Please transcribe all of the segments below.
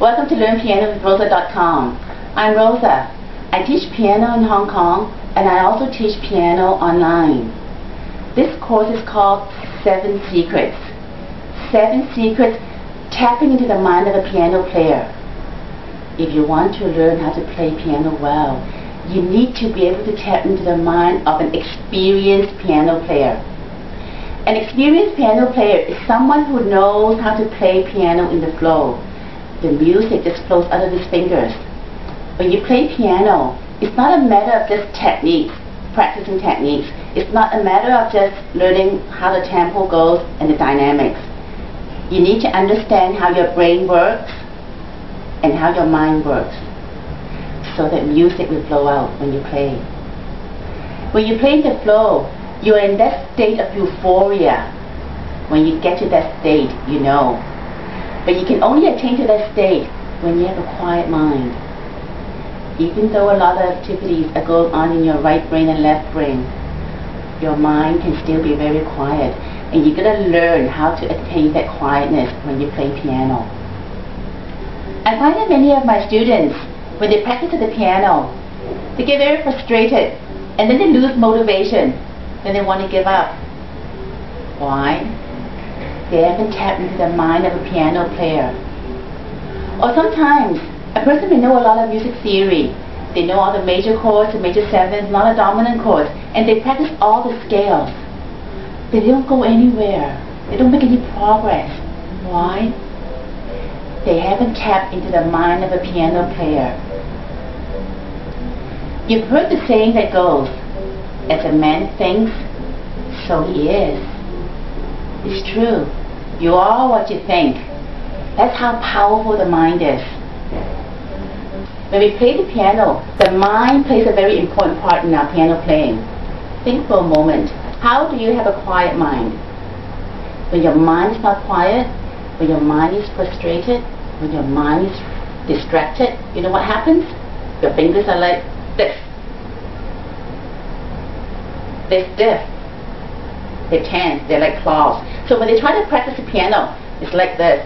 Welcome to LearnPianoWithRosa.com. I'm Rosa. I teach piano in Hong Kong and I also teach piano online. This course is called 7 Secrets. 7 Secrets tapping into the mind of a piano player. If you want to learn how to play piano well, you need to be able to tap into the mind of an experienced piano player. An experienced piano player is someone who knows how to play piano in the flow. The music just flows out of his fingers. When you play piano, it's not a matter of just techniques, practicing techniques. It's not a matter of just learning how the tempo goes and the dynamics. You need to understand how your brain works and how your mind works so that music will flow out when you play. When you play in the flow, you are in that state of euphoria. When you get to that state, you know. But you can only attain to that state when you have a quiet mind. Even though a lot of activities are going on in your right brain and left brain, your mind can still be very quiet. And you're going to learn how to attain that quietness when you play piano. I find that many of my students, when they practice at the piano, they get very frustrated and then they lose motivation. Then they want to give up. Why? They haven't tapped into the mind of a piano player. Or sometimes, a person may know a lot of music theory. They know all the major chords, the major sevenths, and all the dominant chords, and they practice all the scales. But they don't go anywhere. They don't make any progress. Why? They haven't tapped into the mind of a piano player. You've heard the saying that goes, as a man thinks, so he is. It's true. You are what you think. That's how powerful the mind is. When we play the piano, the mind plays a very important part in our piano playing. Think for a moment. How do you have a quiet mind? When your mind is not quiet, when your mind is frustrated, when your mind is distracted, you know what happens? Your fingers are like this. They're stiff. They're tense. They're like claws. So when they try to practice the piano, it's like this.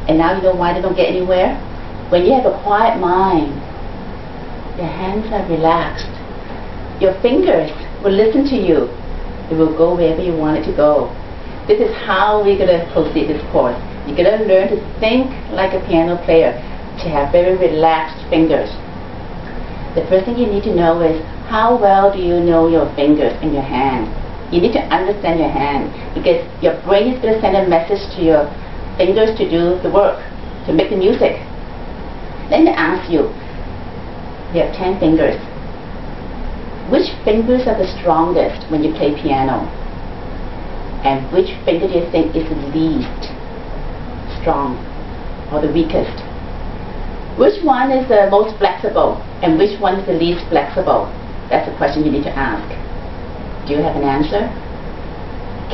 And now you know why they don't get anywhere? When you have a quiet mind, your hands are relaxed. Your fingers will listen to you. It will go wherever you want it to go. This is how we're going to proceed this course. You're going to learn to think like a piano player, to have very relaxed fingers. The first thing you need to know is, how well do you know your fingers and your hand? You need to understand your hand, because your brain is going to send a message to your fingers to do the work, to make the music. Then they ask you, you have 10 fingers. Which fingers are the strongest when you play piano? And which finger do you think is the least strong or the weakest? Which one is the most flexible and which one is the least flexible? That's the question you need to ask. Do you have an answer?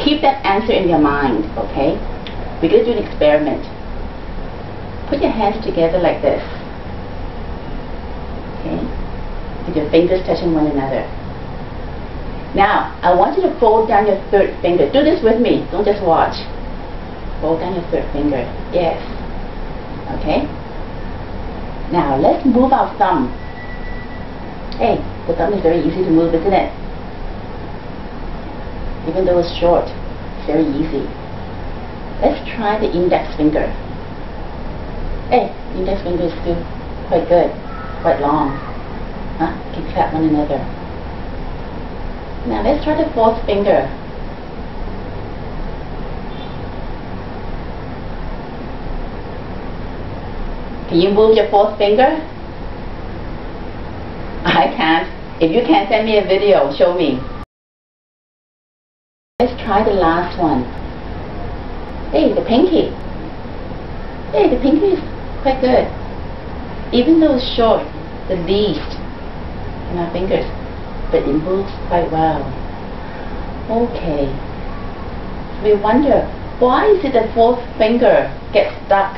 Keep that answer in your mind, okay? We're going to do an experiment. Put your hands together like this. Okay? With your fingers touching one another. Now, I want you to fold down your third finger. Do this with me. Don't just watch. Fold down your third finger. Yes. Okay? Now, let's move our thumb. Hey, the thumb is very easy to move, isn't it? Even though it's short, it's very easy. Let's try the index finger. Hey, index finger is still quite good, quite long. Huh? You can clap one another. Now let's try the fourth finger. Can you move your fourth finger? I can't. If you can, send me a video, show me. Let's try the last one. Hey, the pinky. Hey, the pinky is quite good. Even though it's short, the least in our fingers, but it moves quite well. Okay. We wonder, why is it the fourth finger gets stuck?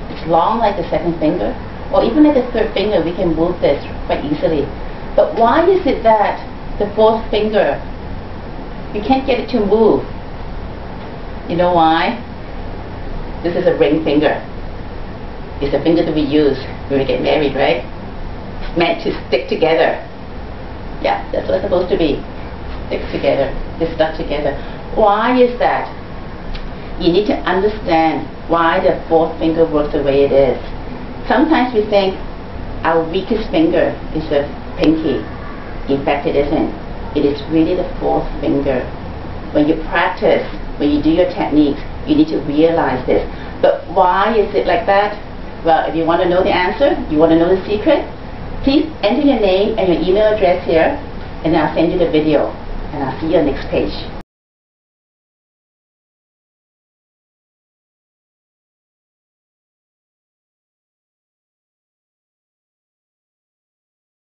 It's long like the second finger, or even like the third finger, we can move this quite easily. But why is it that the fourth finger, you can't get it to move? You know why? This is a ring finger. is the finger that we use when we get married, right? It's meant to stick together. Yeah, that's what it's supposed to be. Stick together. It's stuck together. Why is that? You need to understand why the fourth finger works the way it is. Sometimes we think our weakest finger is the pinky. In fact, it isn't. It is really the fourth finger. When you practice, when you do your techniques, you need to realize this. But why is it like that? Well, if you want to know the answer, you want to know the secret, please enter your name and your email address here, and then I'll send you the video, and I'll see you on the next page.